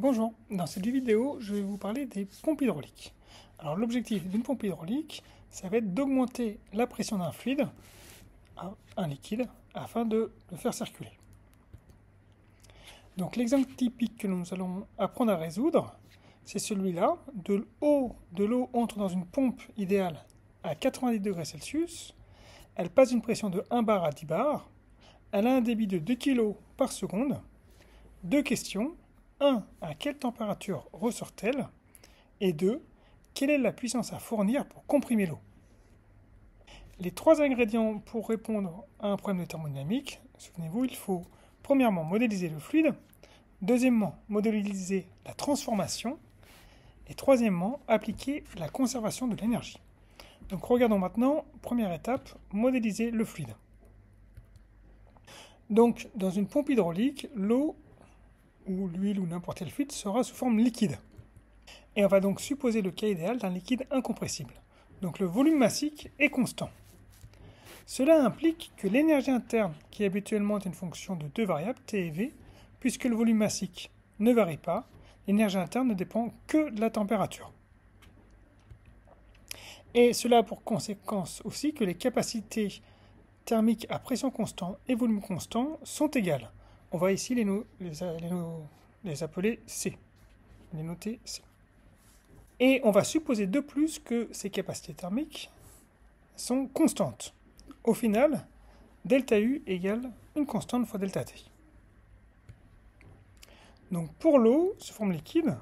Bonjour, dans cette vidéo, je vais vous parler des pompes hydrauliques. Alors l'objectif d'une pompe hydraulique, ça va être d'augmenter la pression d'un fluide, un liquide, afin de le faire circuler. Donc l'exemple typique que nous allons apprendre à résoudre, c'est celui-là. De l'eau entre dans une pompe idéale à 90 degrés Celsius, elle passe d'une pression de 1 bar à 10 bars, elle a un débit de 2 kg par seconde. Deux questions. 1. À quelle température ressort-elle? Et 2. Quelle est la puissance à fournir pour comprimer l'eau? Les trois ingrédients pour répondre à un problème de thermodynamique, souvenez-vous, il faut premièrement modéliser le fluide, deuxièmement modéliser la transformation, et troisièmement appliquer la conservation de l'énergie. Donc regardons maintenant, première étape, modéliser le fluide. Donc dans une pompe hydraulique, l'eau ou l'huile ou n'importe quel fluide sera sous forme liquide. Et on va donc supposer le cas idéal d'un liquide incompressible. Donc le volume massique est constant. Cela implique que l'énergie interne, qui habituellement est une fonction de deux variables, T et V, puisque le volume massique ne varie pas, l'énergie interne ne dépend que de la température. Et cela a pour conséquence aussi que les capacités thermiques à pression constante et volume constant sont égales. On va ici les appeler C, les noter C. Et on va supposer de plus que ces capacités thermiques sont constantes. Au final, delta U égale une constante fois delta T. Donc pour l'eau, sous forme liquide,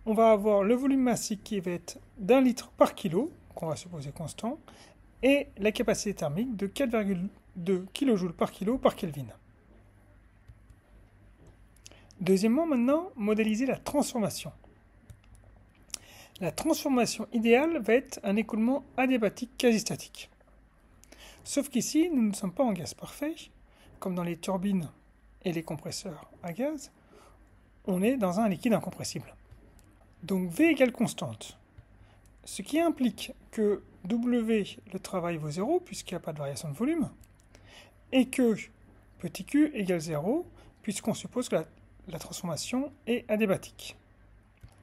on va avoir le volume massique qui va être d'1 litre par kilo, qu'on va supposer constant, et la capacité thermique de 4,2 kJ par kilo par Kelvin. Deuxièmement, maintenant, modéliser la transformation. La transformation idéale va être un écoulement adiabatique quasi-statique. Sauf qu'ici, nous ne sommes pas en gaz parfait, comme dans les turbines et les compresseurs à gaz, on est dans un liquide incompressible. Donc V égale constante, ce qui implique que W, le travail, vaut 0, puisqu'il n'y a pas de variation de volume, et que petit q égale 0, puisqu'on suppose que la transformation est adiabatique.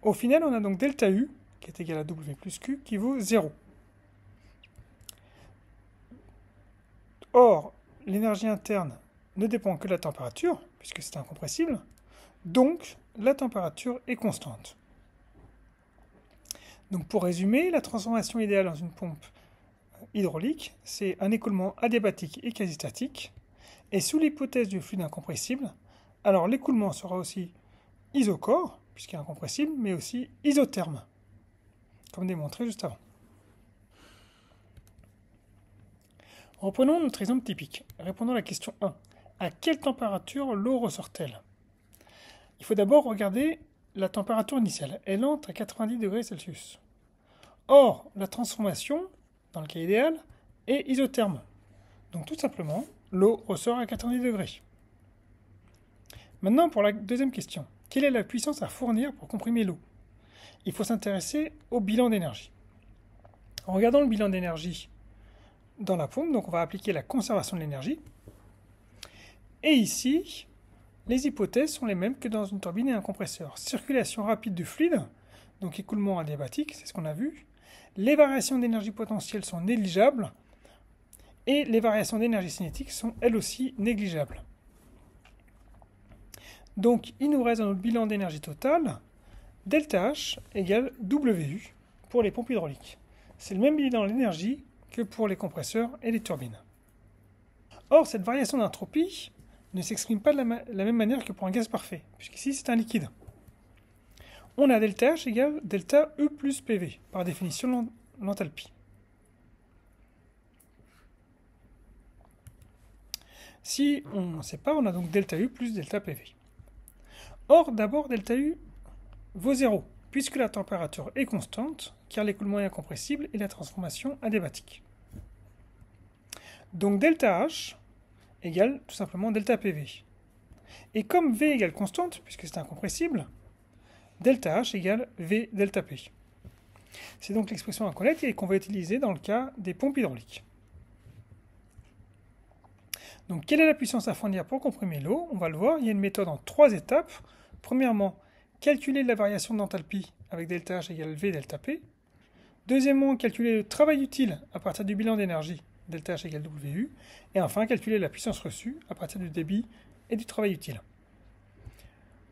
Au final, on a donc delta U, qui est égal à W plus Q, qui vaut 0. Or, l'énergie interne ne dépend que de la température, puisque c'est incompressible, donc la température est constante. Donc pour résumer, la transformation idéale dans une pompe hydraulique, c'est un écoulement adiabatique et quasi-statique, et sous l'hypothèse du fluide incompressible, alors l'écoulement sera aussi isochore, puisqu'il est incompressible, mais aussi isotherme, comme démontré juste avant. Reprenons notre exemple typique. Répondons à la question 1. À quelle température l'eau ressort-elle? Il faut d'abord regarder la température initiale. Elle entre à 90 degrés Celsius. Or, la transformation, dans le cas idéal, est isotherme. Donc tout simplement, l'eau ressort à 90 degrés. Maintenant, pour la deuxième question. Quelle est la puissance à fournir pour comprimer l'eau? Il faut s'intéresser au bilan d'énergie. En regardant le bilan d'énergie dans la pompe, donc on va appliquer la conservation de l'énergie. Et ici, les hypothèses sont les mêmes que dans une turbine et un compresseur. Circulation rapide du fluide, donc écoulement adiabatique, c'est ce qu'on a vu. Les variations d'énergie potentielle sont négligeables. Et les variations d'énergie cinétique sont elles aussi négligeables. Donc, il nous reste dans notre bilan d'énergie totale, delta H égale WU pour les pompes hydrauliques. C'est le même bilan d'énergie que pour les compresseurs et les turbines. Or, cette variation d'entropie ne s'exprime pas de la même manière que pour un gaz parfait, puisqu'ici c'est un liquide. On a delta H égale delta E plus PV, par définition l'enthalpie. Si on sépare, on a donc delta U plus delta PV. Or, d'abord, delta U vaut 0, puisque la température est constante, car l'écoulement est incompressible et la transformation adiabatique. Donc delta H égale tout simplement delta PV. Et comme V égale constante, puisque c'est incompressible, delta H égale V delta P. C'est donc l'expression à connaître et qu'on va utiliser dans le cas des pompes hydrauliques. Donc quelle est la puissance à fournir pour comprimer l'eau? On va le voir, il y a une méthode en 3 étapes. Premièrement, calculer la variation d'enthalpie avec ΔH égale V delta P. Deuxièmement, calculer le travail utile à partir du bilan d'énergie, ΔH égale WU. Et enfin, calculer la puissance reçue à partir du débit et du travail utile.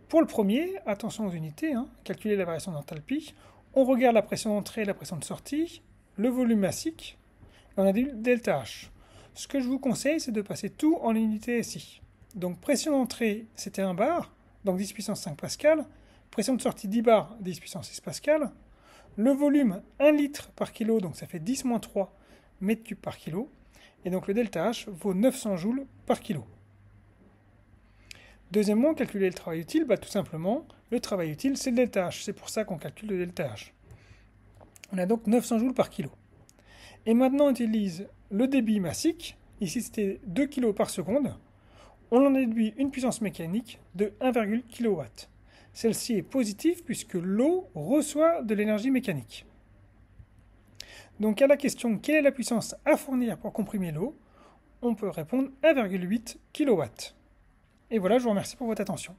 Pour le premier, attention aux unités, calculer la variation d'enthalpie. On regarde la pression d'entrée et la pression de sortie, le volume massique, et on a du ΔH. Ce que je vous conseille, c'est de passer tout en unité SI. Donc pression d'entrée, c'était 1 bar, donc 10 puissance 5 pascal. Pression de sortie 10 bar, 10 puissance 6 pascal. Le volume 1 litre par kilo, donc ça fait 10-3 mètres cubes par kilo. Et donc le ΔH vaut 900 joules par kilo. Deuxièmement, calculer le travail utile, tout simplement, le travail utile, c'est le ΔH. C'est pour ça qu'on calcule le ΔH. On a donc 900 joules par kilo. Et maintenant, on utilise le débit massique. Ici, c'était 2 kg par seconde. On en déduit une puissance mécanique de 1,1 kW. Celle-ci est positive puisque l'eau reçoit de l'énergie mécanique. Donc à la question quelle est la puissance à fournir pour comprimer l'eau, on peut répondre 1,8 kW. Et voilà, je vous remercie pour votre attention.